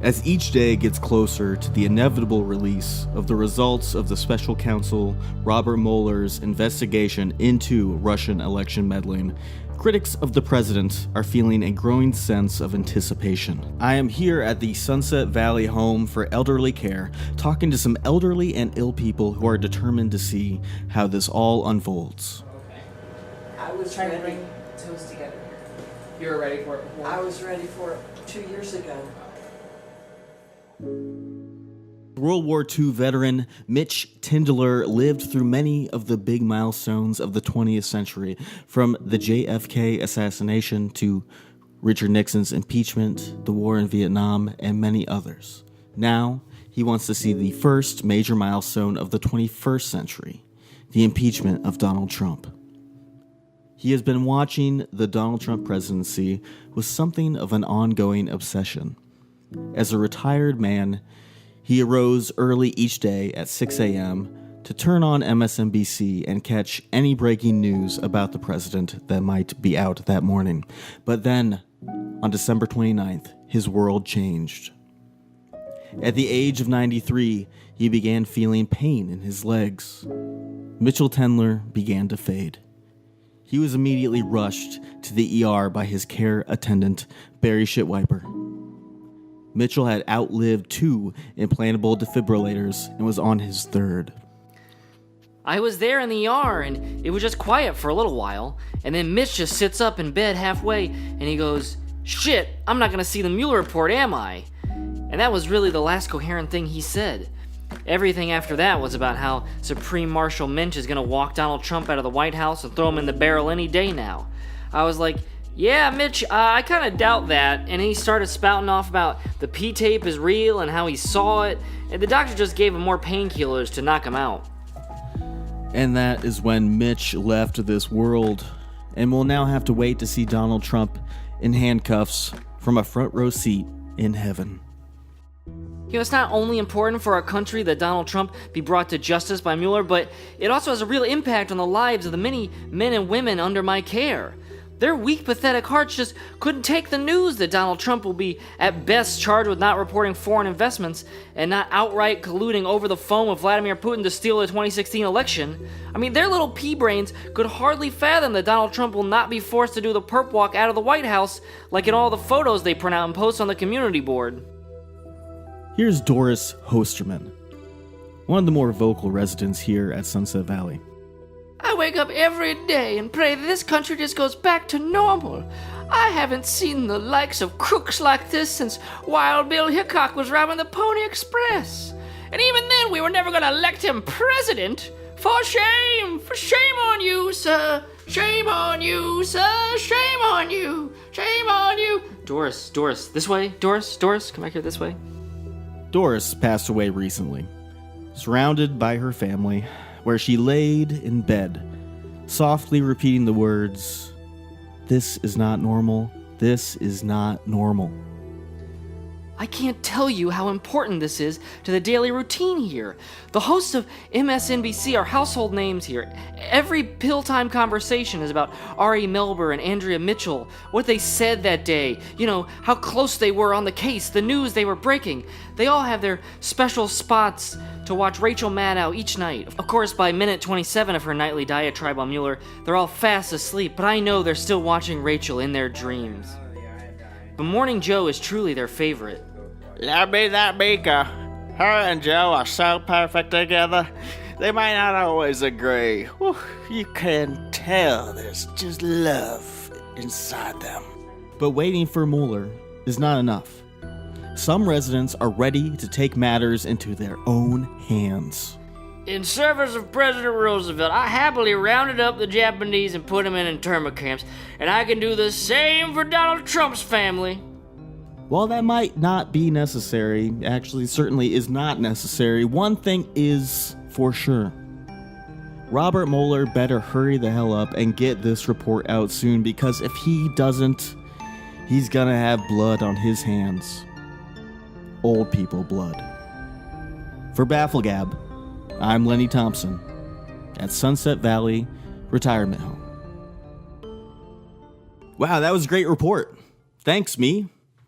As each day gets closer to the inevitable release of the results of the special counsel Robert Mueller's investigation into Russian election meddling, critics of the president are feeling a growing sense of anticipation. I am here at the Sunset Valley Home for Elderly Care, talking to some elderly and ill people who are determined to see how this all unfolds. Okay. I was trying to bring toast together here. You were ready for it before? I was ready for it 2 years ago. World War II veteran Mitch Tindler lived through many of the big milestones of the 20th century, from the JFK assassination to Richard Nixon's impeachment, the war in Vietnam, and many others. Now, he wants to see the first major milestone of the 21st century, the impeachment of Donald Trump. He has been watching the Donald Trump presidency with something of an ongoing obsession. As a retired man, he arose early each day at 6 a.m. to turn on MSNBC and catch any breaking news about the president that might be out that morning. But then, on December 29th, his world changed. At the age of 93, he began feeling pain in his legs. Mitchell Tindler began to fade. He was immediately rushed to the ER by his care attendant, Barry Shitwiper. Mitchell had outlived 2 implantable defibrillators and was on his 3rd. I was there in the ER, and it was just quiet for a little while, and then Mitch just sits up in bed halfway, and he goes, "Shit, I'm not gonna see the Mueller Report, am I?" And that was really the last coherent thing he said. Everything after that was about how Supreme Marshal Minch is gonna walk Donald Trump out of the White House and throw him in the barrel any day now. I was like, "Yeah, Mitch, I kind of doubt that." And he started spouting off about the P-tape is real and how he saw it, and the doctor just gave him more painkillers to knock him out. And that is when Mitch left this world, and will now have to wait to see Donald Trump in handcuffs from a front row seat in heaven. You know, it's not only important for our country that Donald Trump be brought to justice by Mueller, but it also has a real impact on the lives of the many men and women under my care. Their weak, pathetic hearts just couldn't take the news that Donald Trump will be, at best, charged with not reporting foreign investments and not outright colluding over the phone with Vladimir Putin to steal the 2016 election. I mean, their little pea-brains could hardly fathom that Donald Trump will not be forced to do the perp walk out of the White House like in all the photos they print out and post on the community board. Here's Doris Hosterman, one of the more vocal residents here at Sunset Valley. I wake up every day and pray that this country just goes back to normal. I haven't seen the likes of crooks like this since Wild Bill Hickok was robbing the Pony Express. And even then, we were never going to elect him president. For shame on you, sir. Shame on you, sir. Shame on you. Shame on you. Doris, this way. Doris, come back here this way. Doris passed away recently, surrounded by her family, where she laid in bed, softly repeating the words, "This is not normal. This is not normal." I can't tell you how important this is to the daily routine here. The hosts of MSNBC are household names here. Every pill time conversation is about Ari Melber and Andrea Mitchell, what they said that day, how close they were on the case, the news they were breaking. They all have their special spots to watch Rachel Maddow each night. Of course, by minute 27 of her nightly diatribe on Mueller, they're all fast asleep, but I know they're still watching Rachel in their dreams. But Morning Joe is truly their favorite. That Mika. Her and Joe are so perfect together. They might not always agree. Whew, you can tell there's just love inside them. But waiting for Mueller is not enough. Some residents are ready to take matters into their own hands. In service of President Roosevelt, I happily rounded up the Japanese and put them in internment camps, and I can do the same for Donald Trump's family. While that might not be necessary, actually certainly is not necessary, one thing is for sure. Robert Mueller better hurry the hell up and get this report out soon, because if he doesn't, he's gonna have blood on his hands. Old people blood. For Bafflegab, I'm Lenny Thompson at Sunset Valley Retirement Home. Wow, that was a great report. Thanks, me.